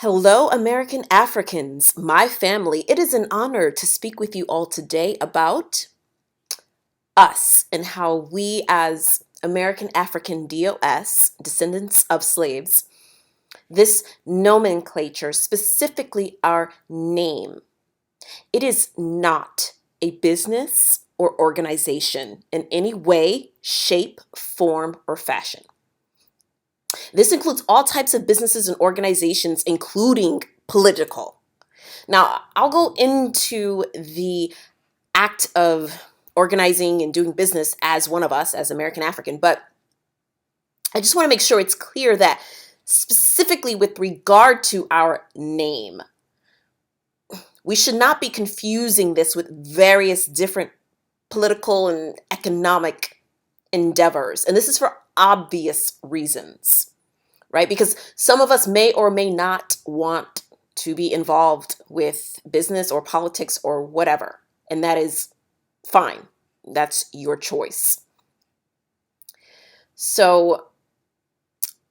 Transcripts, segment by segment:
Hello, American Africans, my family. It is an honor to speak with you all today about us and how we, as American African DOS, descendants of slaves, this nomenclature, specifically our name, it is not a business or organization in any way, shape, form, or fashion. This includes all types of businesses and organizations, including political. Now, I'll go into the act of organizing and doing business as one of us, as American African, but I just want to make sure it's clear that specifically with regard to our name, we should not be confusing this with various different political and economic endeavors. And this is for obvious reasons, right? Because some of us may or may not want to be involved with business or politics or whatever. And that is fine. That's your choice. So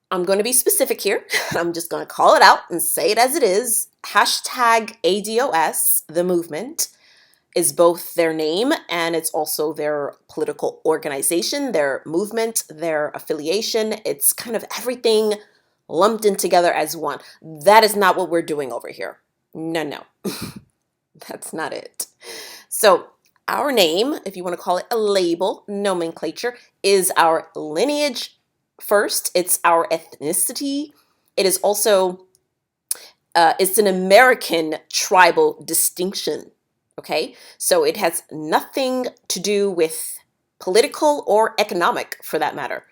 I'm going to be specific here. I'm just going to call it out and say it as it is. Hashtag ADOS, the movement, is both their name and it's also their political organization, their movement, their affiliation. It's kind of everything lumped in together as one. That is not what we're doing over here. No. That's not it. So our name, if you want to call it a label, nomenclature, is our lineage first. It's our ethnicity. It is also, it's an American tribal distinction. Okay, so it has nothing to do with political or economic, for that matter,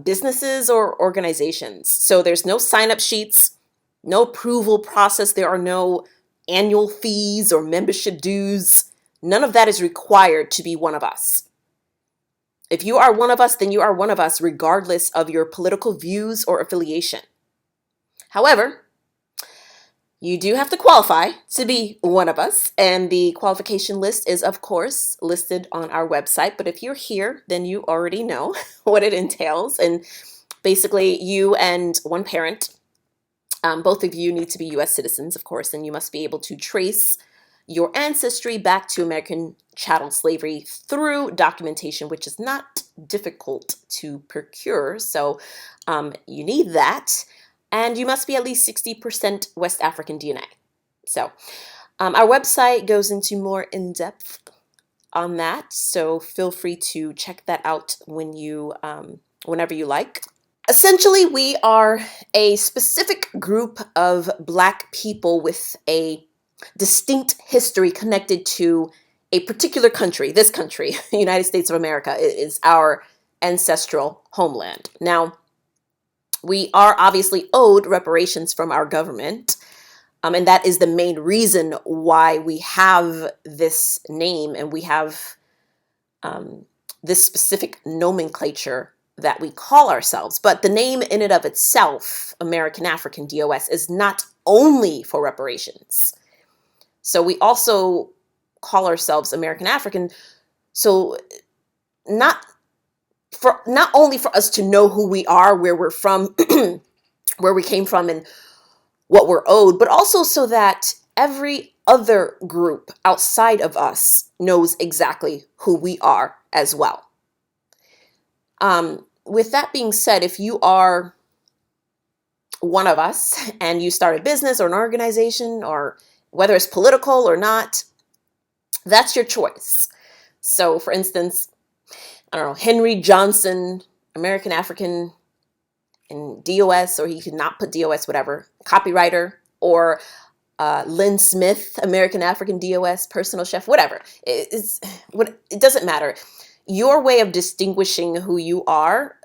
businesses or organizations. So there's no sign-up sheets, no approval process. There are no annual fees or membership dues. None of that is required to be one of us. If you are one of us, then you are one of us, regardless of your political views or affiliation. However, you do have to qualify to be one of us, and the qualification list is, of course, listed on our website. But if you're here, then you already know what it entails. And basically, you and one parent, both of you need to be U.S. citizens, of course, and you must be able to trace your ancestry back to American chattel slavery through documentation, which is not difficult to procure. So you need that. And you must be at least 60% West African DNA. So our website goes into more in depth on that. So feel free to check that out whenever you like. Essentially, we are a specific group of Black people with a distinct history connected to a particular country. This country, the United States of America, is our ancestral homeland. Now, we are obviously owed reparations from our government, and that is the main reason why we have this name and we have this specific nomenclature that we call ourselves. But the name in and of itself, American African DOS, is not only for reparations. So we also call ourselves American African, so not only for us to know who we are, where we're from, where we came from, and what we're owed, but also so that every other group outside of us knows exactly who we are as well. With that being said, if you are one of us and you start a business or an organization, or whether it's political or not, that's your choice. So for instance, I don't know, Henry Johnson, American African, and DOS, or he could not put DOS, whatever, copywriter, or Lynn Smith, American African DOS, personal chef, whatever. It doesn't matter. Your way of distinguishing who you are,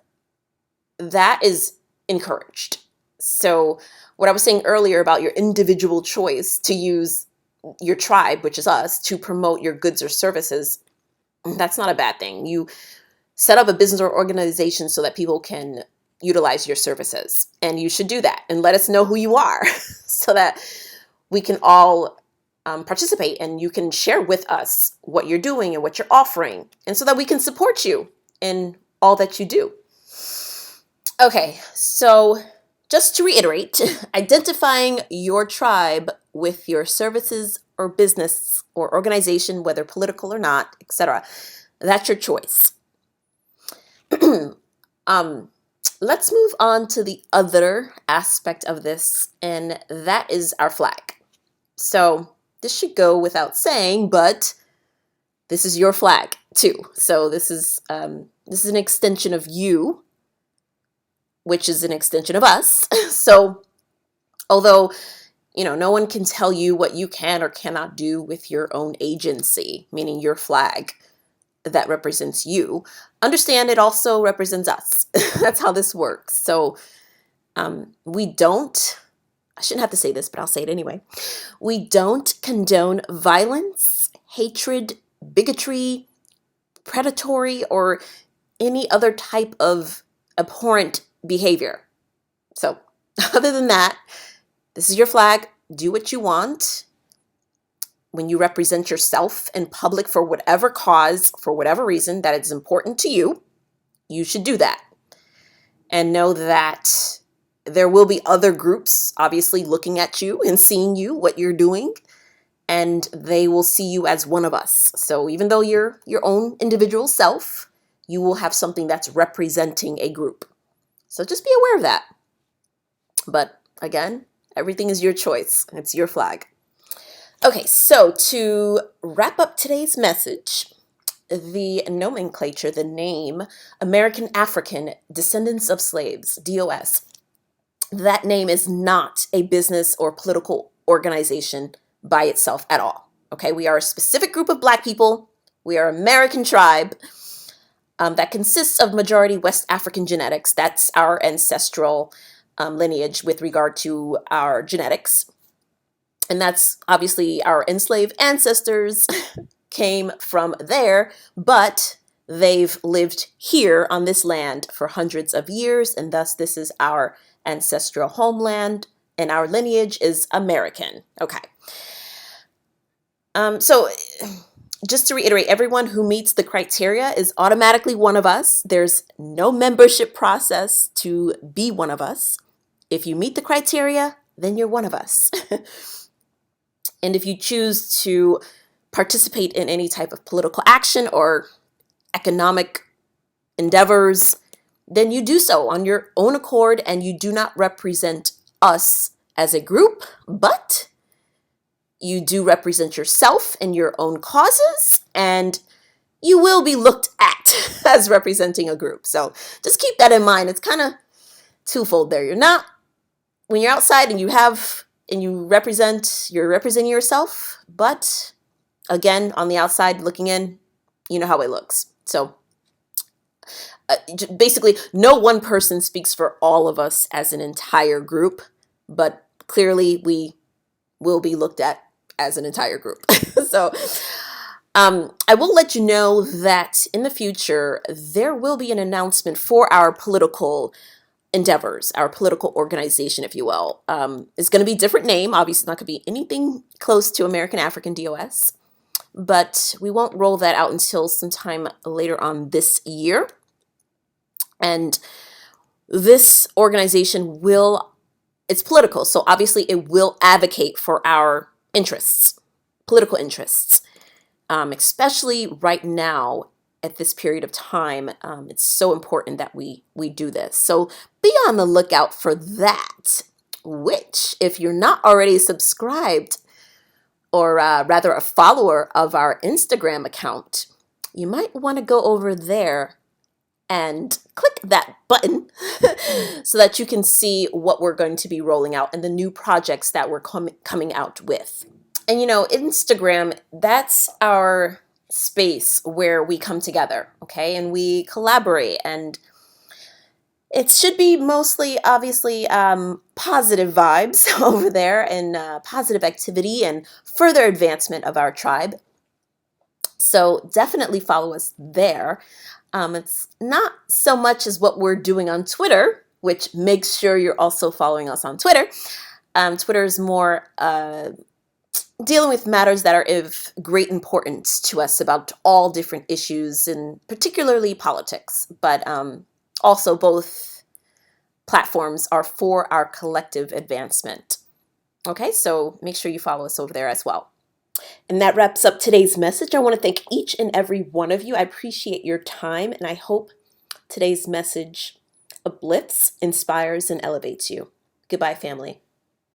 that is encouraged. So what I was saying earlier about your individual choice to use your tribe, which is us, to promote your goods or services, that's not a bad thing. You set up a business or organization so that people can utilize your services. And you should do that and let us know who you are so that we can all participate and you can share with us what you're doing and what you're offering, and so that we can support you in all that you do. Okay, so just to reiterate, identifying your tribe with your services or business or organization, whether political or not, etc., that's your choice. um, let's move on to the other aspect of this, and that is our flag. So this should go without saying, but this is your flag too. So this is an extension of you, which is an extension of us. So although no one can tell you what you can or cannot do with your own agency, meaning your flag that represents you, understand it also represents us. That's how this works. So we don't, I shouldn't have to say this, but I'll say it anyway. We don't condone violence, hatred, bigotry, predatory, or any other type of abhorrent behavior. So other than that, this is your flag. Do what you want. When you represent yourself in public for whatever cause, for whatever reason that is important to you, you should do that. And know that there will be other groups obviously looking at you and seeing you, what you're doing, and they will see you as one of us. So even though you're your own individual self, you will have something that's representing a group. So just be aware of that. But again, everything is your choice. It's your flag. Okay, so to wrap up today's message, the nomenclature, the name, American African Descendants of Slaves, DOS, that name is not a business or political organization by itself at all. Okay, we are a specific group of Black people. We are American tribe that consists of majority West African genetics. That's our ancestral lineage with regard to our genetics. And that's obviously our enslaved ancestors came from there, but they've lived here on this land for hundreds of years, and thus this is our ancestral homeland, and our lineage is American. Okay. So just to reiterate, everyone who meets the criteria is automatically one of us. There's no membership process to be one of us. If you meet the criteria, then you're one of us. And if you choose to participate in any type of political action or economic endeavors, then you do so on your own accord, and you do not represent us as a group, but you do represent yourself and your own causes, and you will be looked at as representing a group. So just keep that in mind. It's kind of twofold there. You're not, when you're outside and you're representing yourself, but again, on the outside looking in, you know how it looks. So basically, no one person speaks for all of us as an entire group, but clearly we will be looked at as an entire group. So I will let you know that in the future, there will be an announcement for our political endeavors, our political organization, if you will. It's going to be a different name. Obviously, not going to be anything close to American African DOS, but we won't roll that out until sometime later on this year. And this organization it's political, so obviously it will advocate for our interests, political interests, especially right now at this period of time. It's so important that we do this. So be on the lookout for that, which if you're not already subscribed or rather a follower of our Instagram account, you might want to go over there and click that button so that you can see what we're going to be rolling out and the new projects that we're coming out with. And Instagram, that's our space where we come together, okay? And we collaborate, and it should be mostly, obviously, positive vibes over there, and positive activity and further advancement of our tribe. So definitely follow us there. It's not so much as what we're doing on Twitter, which makes sure you're also following us on Twitter. Twitter is more dealing with matters that are of great importance to us about all different issues, and particularly politics, but also both platforms are for our collective advancement. Okay, so make sure you follow us over there as well. And that wraps up today's message. I want to thank each and every one of you. I appreciate your time, and I hope today's message uplifts, inspires, and elevates you. Goodbye, family.